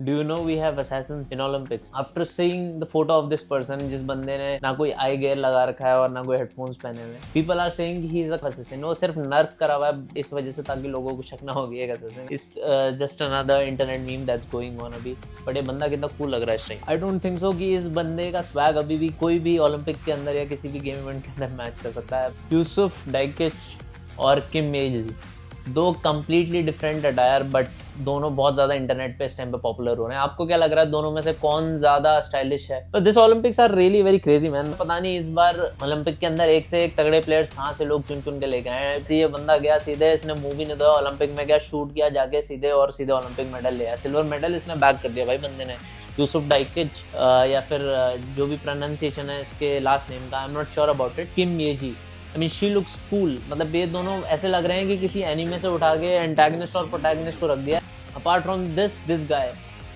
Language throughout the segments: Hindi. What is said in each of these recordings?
Do you know we have assassins in Olympics? After seeing the photo of this person, जिस बंदे ने ना कोई आई गेयर लगा रखा है और ना कोई हेडफोन्स पहने हुए, people are saying he is a assassin. वो सिर्फ नर्फ करा हुआ है इस वजह से ताकि लोगों को शक ना हो कि एक assassin. It's just another internet meme that's going on अभी. बट ये बंदा कितना cool लग रहा है इस time. I don't think so कि इस बंदे का स्वैग अभी भी कोई भी ओलंपिक के अंदर या किसी भी गेम इवेंट के अंदर मैच कर सकता है. यूसुफ डाइकिच और किम मेजी, दो कंप्लीटली डिफरेंट अटायर, बट दोनों बहुत ज्यादा इंटरनेट पे इस टाइम पे पॉपुलर हो रहे हैं. आपको क्या लग रहा है दोनों में से कौन ज्यादा स्टाइलिश है? तो this Olympics are really very crazy man. पता नहीं इस बार ओलंपिक के अंदर एक से एक तगड़े प्लेयर्स कहाँ से लोग चुन चुन के लेके आए हैं. ये बंदा गया सीधे, इसने मूवी नहीं दिया, ओलंपिक में गया, शूट किया जाके सीधे और सीधे ओलंपिक मेडल लिया. सिल्वर मेडल इसने बैक कर दिया भाई बंदे ने. यूसुफ डाइकिच या फिर जो भी प्रोनाउंसिएशन है इसके लास्ट नेम का, आई am not sure about it, किम मेजी. I mean, she looks cool. मतलब ये दोनों ऐसे लग रहे हैं कि किसी एनिमे से उठा के एंटागनिस्ट और प्रोटैगनिस्ट को रख दिया. अपार्ट फ्रॉम दिस गाय,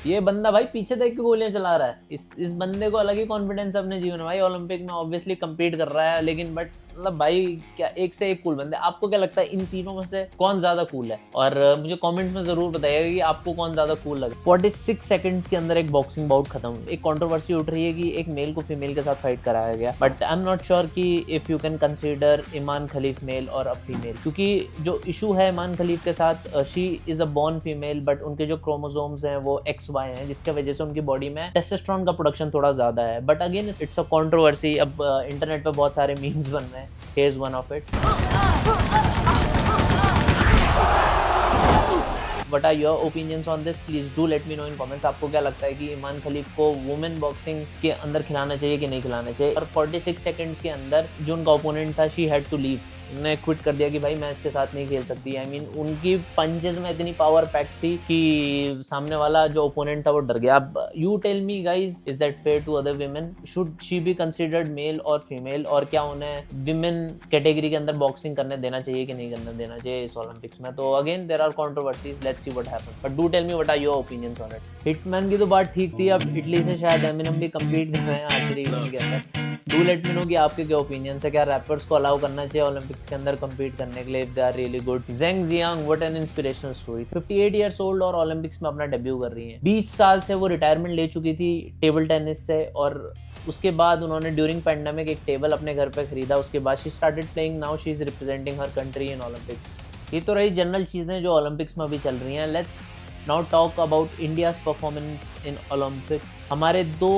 ये बंदा भाई पीछे देख के गोलियां चला रहा है. इस बंदे को अलग ही कॉन्फिडेंस अपने जीवन में. भाई ओलंपिक में ऑब्वियसली कम्पीट कर रहा है, लेकिन बट मतलब भाई क्या एक से एक कूल बंदे. आपको क्या लगता है इन तीनों में से कौन ज्यादा कूल है? और मुझे कमेंट्स में जरूर बताइएगा कि आपको कौन ज्यादा कूल लगा. 46 सेकंड्स के अंदर एक बॉक्सिंग बाउट खत्म. एक कंट्रोवर्सी उठ रही है कि एक मेल को फीमेल के साथ फाइट कराया गया, but I am not sure कि if you can consider Imane Khelif male और अ फीमेल, क्योंकि जो इशू है इमान खलीफ के साथ, she is a born female, but उनके जो क्रोमोसोम्स हैं वो XY हैं, जिसके वजह से उनकी बॉडी में टेस्टोस्टेरोन का प्रोडक्शन थोड़ा ज्यादा है. But again it's a controversy. अब इंटरनेट पे बहुत सारे मीम्स बन रहे हैं. Here's one of it. What are your opinions on this? Please do let me know in comments. आपको क्या लगता है कि इमान खलीफ को वुमेन बॉक्सिंग के अंदर खिलाना चाहिए कि नहीं खिलाना चाहिए? और 46 सेकंड्स के अंदर जो उनका ओपोनेंट था, शी हैड टू लीव. उन्होंने क्विट कर दिया कि भाई मैं इसके साथ नहीं खेल सकती. आई मीन उनकी पंचेस में इतनी पावर पैक थी कि सामने वाला जो ओपोनेंट था वो डर गया. अब you tell me guys, is that fair to other women? Should she be considered male और फीमेल? और क्या उन्हें विमेन कैटेगरी के अंदर बॉक्सिंग करने देना चाहिए कि नहीं करने देना चाहिए इस ओलंपिक्स में? तो again there are controversies. Let's see what happens, but do tell me what are your opinions on it. Hitman की तो बात ठीक थी. अब इटली से शायद एमिनम भी कम्पीट कर रहे हैं आर्चरी इवेंट के अंदर. डू लेट मी नो कि आपके क्या ओपिनियंस है. क्या रैपर्स को अलाउ करना चाहिए ओलंपिक्स के अंदर कम्पीट करने के लिए if they are really good? Zeng Jiang, what an inspirational story. 58 years old और ओलंपिक्स में अपना डेब्यू कर रही हैं. 20 साल से वो रिटायरमेंट ले चुकी थी टेबल टेनिस से, और उसके बाद उन्होंने ड्यूरिंग पैंडेमिक एक टेबल अपने घर पे खरीदा. उसके बाद she started playing. Now she is representing her country in Olympics. ये तो रही जनरल चीज़ें जो ओलंपिक्स में अभी चल रही हैं. Let's now talk about India's performance in Olympics. हमारे दो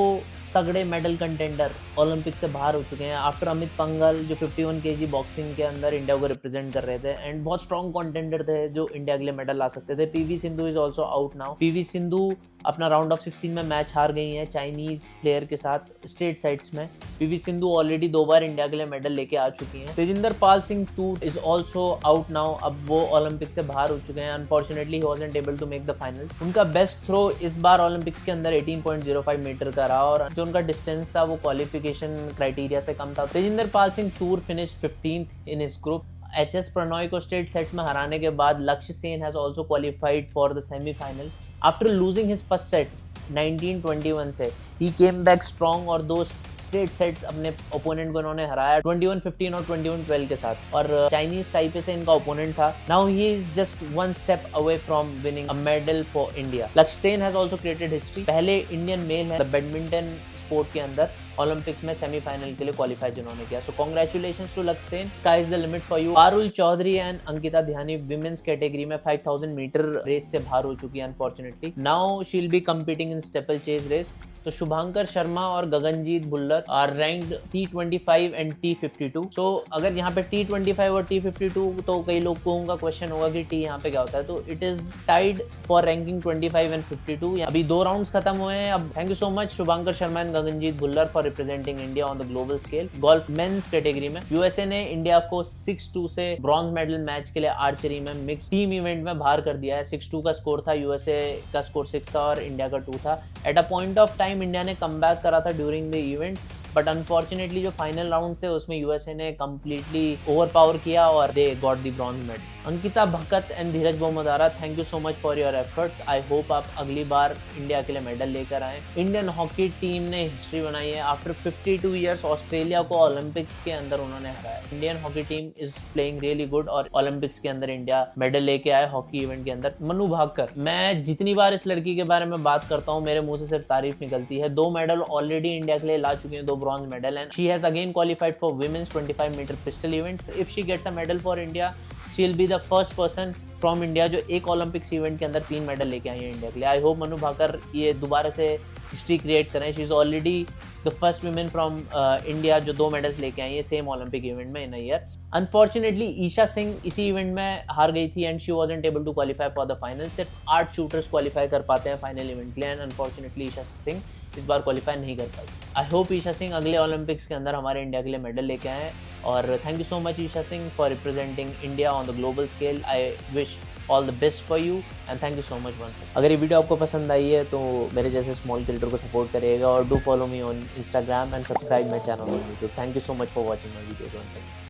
तगड़े मेडल कंटेंडर ओलंपिक से बाहर हो चुके हैं. आफ्टर अमित पंघल जो 51 kg बॉक्सिंग के अंदर इंडिया को रिप्रेजेंट कर रहे थे एंड बहुत स्ट्रॉन्ग कंटेंडर थे जो इंडिया के लिए मेडल ला सकते थे. PV Sindhu is also out now. PV Sindhu अपना राउंड ऑफ 16 में मैच हार गई हैं चाइनीज प्लेयर के साथ स्ट्रेट साइड्स में. पीवी सिंधु ऑलरेडी 2 बार इंडिया के लिए मेडल लेके आ चुकी हैं. Tejinder Pal Singh Toor is also out now. अब वो ओलंपिक से बाहर हो चुके हैं. Unfortunately he wasn't able to make the finals. उनका बेस्ट थ्रो इस बार ओलंपिक्स के अंदर 18.05 मीटर का रहा, और जो उनका डिस्टेंस था वो क्वालिफिकेशन क्राइटेरिया से कम था. Tejinder Pal Singh Toor finish 15th in his group. HS Prannoy को स्ट्रेट सेट्स में हराने के बाद Lakshya Sen has also qualified for the semifinal after losing his first set 19-21 से. ही केम बैक स्ट्रॉन्ग और दो स्ट्रेट सेट्स अपने ओपोनेंट को इन्होंने हराया 21-15 और 21-12 के साथ. और चाइनीज टाइपे से इनका ओपोनेंट था. Now he is just one step away from winning a medal for India. Lakshya Sen has also created history. पहले इंडियन मेल है बैडमिंटन स्पोर्ट के अंदर ओलंपिक्स में सेमीफाइनल के लिए क्वालिफाई जिन्होंने किया. सो congratulations to Lakshya Sen. Sky is the limit for you. Parul Chaudhary and Ankita Dhyani women's category में 5000 मीटर रेस से बाहर हो चुकी है unfortunately. Now she will be competing in steeplechase race. तो शुभांकर शर्मा और Gaganjeet Bhullar are ranked T25 and T52. So अगर यहाँ पे T25 और T52, तो कई लोग को उनका क्वेश्चन होगा कि T यहाँ पे क्या होता है. तो it is tied for ranking 25 and 52. अभी 2 राउंड्स खत्म हुए हैं. अब thank you so much Shubhankar Sharma and Gaganjeet Bhullar for representing India on the global scale. Golf men's category में यूएसए ने इंडिया को 6-2 से ब्रॉन्ज मेडल मैच के लिए आर्चरी में मिक्स टीम इवेंट में बाहर कर दिया है. 6-2 का स्कोर था. यूएसए का स्कोर 6 था और इंडिया का 2 था. At a point of time India ने कमबैक करा था during the event, but unfortunately जो फाइनल राउंड से उसमें यूएसए ने कंप्लीटली ओवरपावर किया और they got the bronze medal. Ankita Bhakat and Dhiraj Bommadevara, thank you so much for your efforts. I hope आप अगली बार इंडिया के लिए मेडल लेकर आए। इंडियन हॉकी टीम ने हिस्ट्री बनाई है। आफ्टर 52 ईयर्स ऑस्ट्रेलिया को ओलंपिक्स के अंदर उन्होंने हराया। Indian hockey team is playing really good और ओलंपिक्स के अंदर इंडिया मेडल लेके आए हॉकी इवेंट के अंदर। मनु भाकर, मैं जितनी बार इस लड़की के बारे में बात करता हूँ मेरे मुंह से सिर्फ तारीफ निकलती है। 2 मेडल ऑलरेडी इंडिया के लिए ला चुकी है, 2 bronze medal, and she has again qualified for women's 25 metre pistol event. If she gets a medal for India, she will be the first person from India जो एक ओलंपिक्स इवेंट के अंदर 3 मेडल लेके आई है इंडिया के लिए। आई होप मनु भाकर ये दोबारा से हिस्ट्री क्रिएट करें। She is already the first women from India जो 2 मेडल्स लेके आई है सेम ओलंपिक इवेंट में in a year. Unfortunately Esha Singh इसी इवेंट में हार गई थी and she wasn't able to qualify for the final. सिर्फ 8 शूटर्स क्वालिफाई कर पाते हैं फाइनल इवेंट के लिए एंड अनफॉर्चुनेटली ईशा सिंह इस बार क्वालिफाई नहीं कर पाई। आई होप ईशा सिंह अगले ओलंपिक्स के अंदर हमारे इंडिया के लिए मेडल लेके आए और thank you so much Isha Singh for representing India on the global scale. I wish all the best for you and thank you so much once again. अगर ये वीडियो आपको पसंद आई है तो मेरे जैसे स्मॉल क्रिएटर को सपोर्ट करिएगा और do follow me on Instagram and subscribe my channel on YouTube. Thank you so much for watching my videos once again.